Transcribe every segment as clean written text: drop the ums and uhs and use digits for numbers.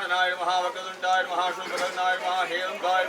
गणाधिपतनाय नमः वक्रतुण्डाय नमः शूलपकर्णाय नमः हेरंगाय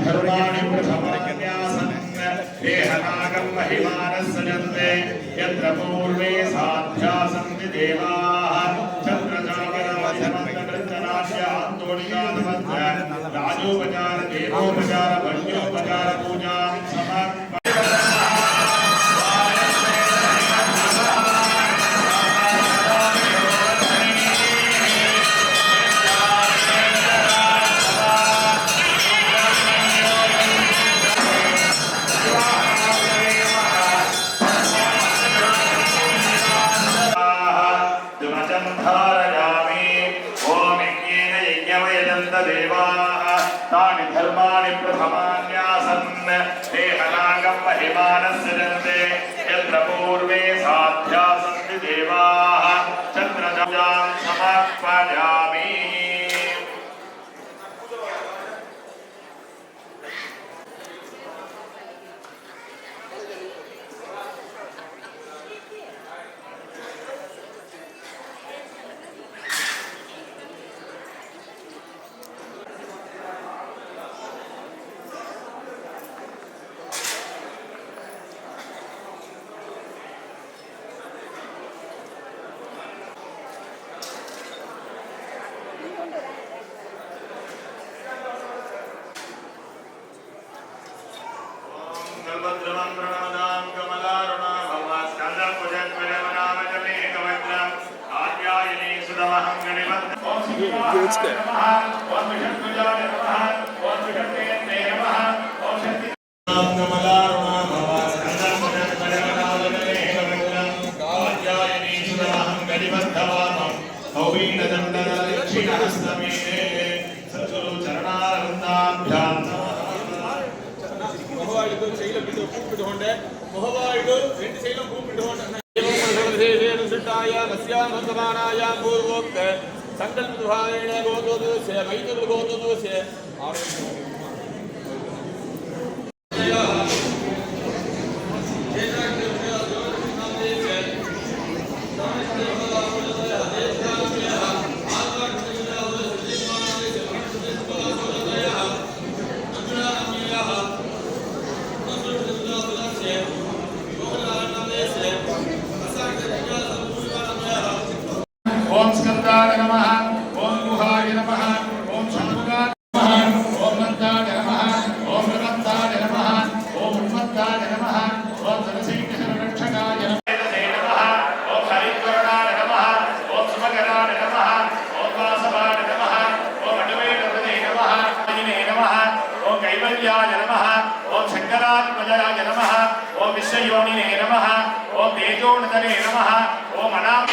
धर्माणि प्रथमान्यासन् देहनागं महिमानस्सजन्ते यत्र पूर्वे साध्या सन्ति देवाः चन्द्रजागरमध्यमन्तकृतनाट्यान्तोलिकादमध्य राजोपचार देवोपचार भण्योपचार पूजां तानि धर्माणि प्रथमान्यासन् देहनागं महिमानस्य जन्ते यत्र पूर्वे साध्या सन्ति देवाः चन्द्रजां समर्पयामि कल्पद्रुमं प्रणमदां कमलारुणा भवास्कन्दं भुजद्वयमनामजने कवत्रम् आद्यायिनी सुदमहं गणिमत् ॐ शिवाय नमः ॐ विष्णुजाय नमः ॐ विष्णुते नमः ॐ शक्ति कमलारुणा भवास्कन्दं भुजद्वयमनामजने कवत्रम् आद्यायिनी सुदमहं गणिमद्धवामं कौवीनदण्डदक्षिणहस्तमेने सत्सुरु चरणारविन्दाभ्यां செயல பிட்டு கூப்பிட்டுகொண்டே முகவாய்டு ரெண்டு செயலும் கூப்பிட்டுகொண்டே சிட்டாய மஸ்யாம் பகவானாய பூர்வோக்த சங்கல்பதுஹாயேன கோதோதுஸ்ய மைதுர் கோதோதுஸ்ய ओम स्कंदाय नमः ओम गुहाय नमः ओम शानुगाय नमः ओम मन्दाय नमः ओम रमन्दाय नमः ओम उन्मत्ताय नमः ओम जनसैन्यरक्षकाय नमः ओम हरिद्वर्णाय नमः ओम सुमकराय नमः ओम वासवाय नमः ओम अडवेलवदे नमः अजिने नमः ओम कैवल्याय नमः ओम शंकरात्मजाय नमः ओम विश्वयोनिने नमः ओम तेजोनदने नमः ओम अनाम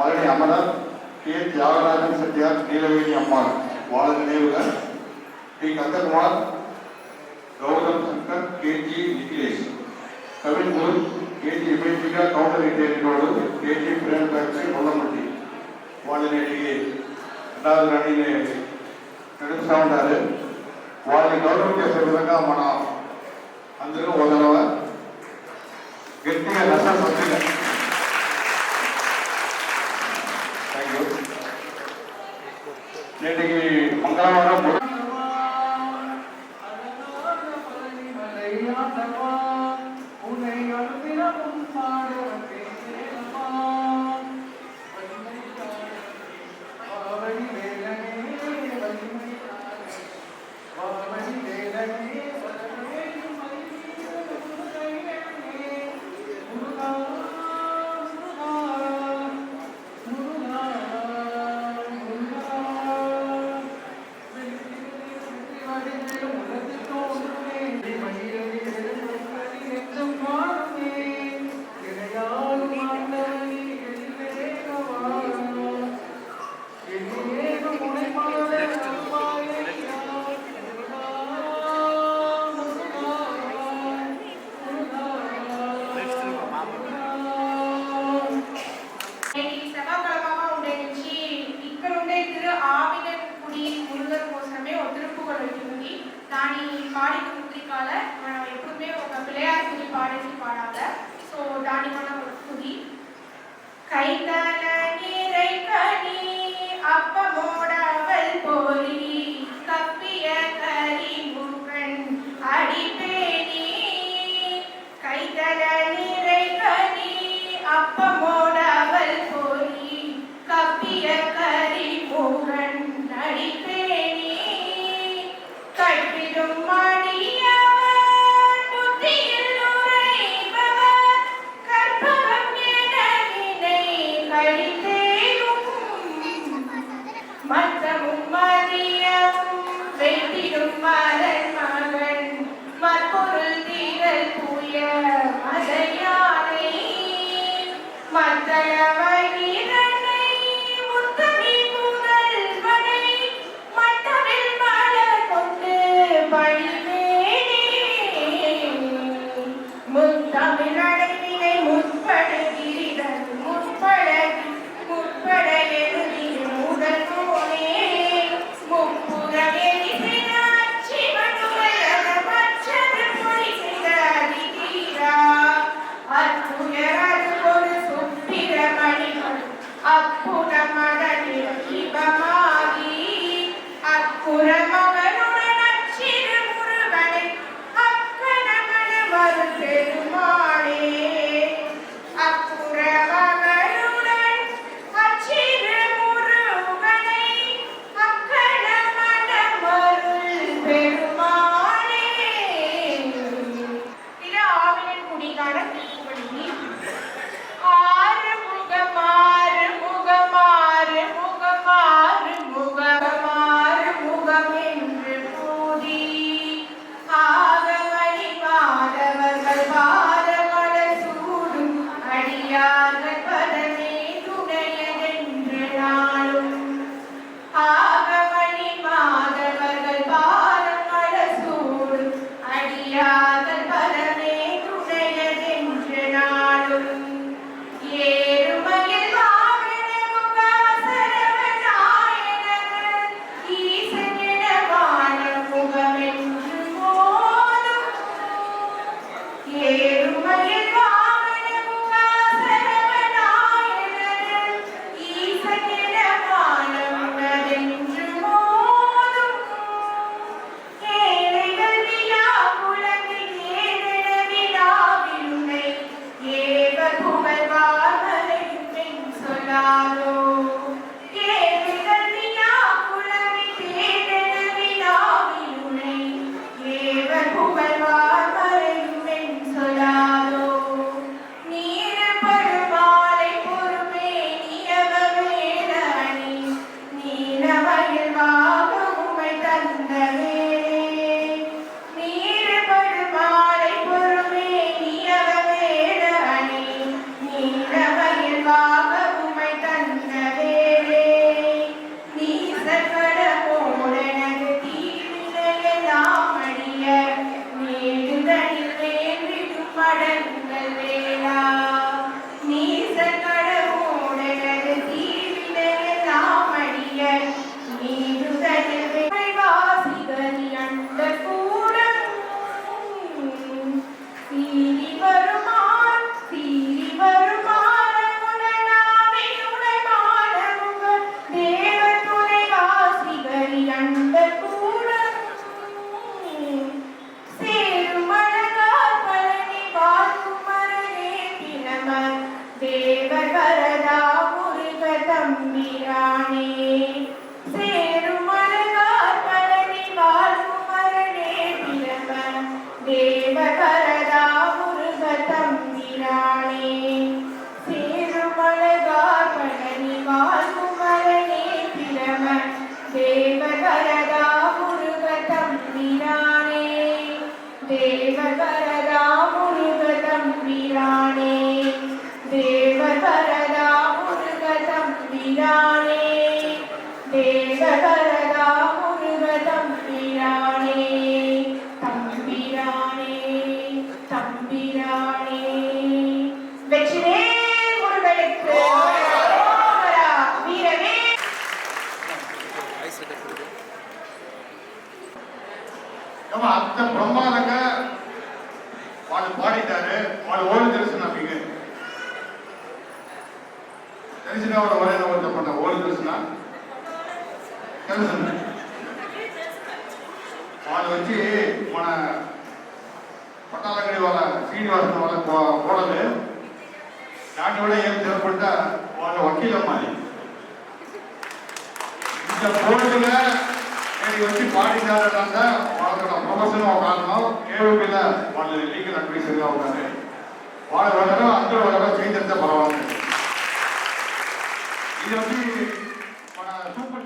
பழனி அமரர் கே தியாகராஜன் செட்டியார் நீலவேணி அம்மாள் வாழ நினைவுகள் T Kandakumar Gautham Shankar KG Nikhilesh Kavinguru KG Imagica Gounder இன்டேரியோடு கேஜி பிரேம் பேக்டரி முள்ளம்பட்டி வாழ நிலையே ரெண்டாவது அணியிலே నడుస్తూ ఉంటారు. వాళ్ళని గౌరవం చేసే విధంగా మనం అందరూ ఒక గట్టిగా రసం సొంతగా థ్యాంక్ యూ. నేటికి మంగళవారం దాని పాడిన ముద్రికాల మనం ఎప్పుడుమే ఒక పిల్లయార్ గుడి పాడేసి పాడాల సో దాని మనం గుడి கைதல நீரை கனி அப்பமோடவள் போலி கப்பிய கரிமுகன் அடிப்பேனி கைதல நீரை கனி அப்பமோடவள் போலி கப்பிய கரிமுகன் அடிப்பேனி கட்டிடும் மணியவன் புத்தியில் உரைபவர் கற்பகம் எனவினை கழித்தேகும் மத்தமும் மதியமும் வெட்டிடும் மலர் மகன் மற்பொருள் தீரல் புய மதையானை மத்தளவை తెలిసిన వాళ్ళు ఎవరైనా వాళ్ళు చెప్పండి ఓడి తెలిసిన తెలుసు వాళ్ళు వచ్చి మన పట్టాలగడి వాళ్ళ శ్రీనివాసన్ వాళ్ళ కోడలు దాన్ని కూడా ఏం చెప్పకుండా వాళ్ళ వకీలమ్మాలి ఇంత బోర్డుగా నేను వచ్చి పాటించాలంటే వాళ్ళకి ప్రొఫెషన్ ఒక కారణం ఏవీపీలో వాళ్ళు లీగల్ అడ్వైజర్గా ఉన్నారు వాళ్ళ వల్ల అందరూ వాళ్ళ చేంజ్ అంతా పర్వాలేదు ఇది వచ్చి మన సూపర్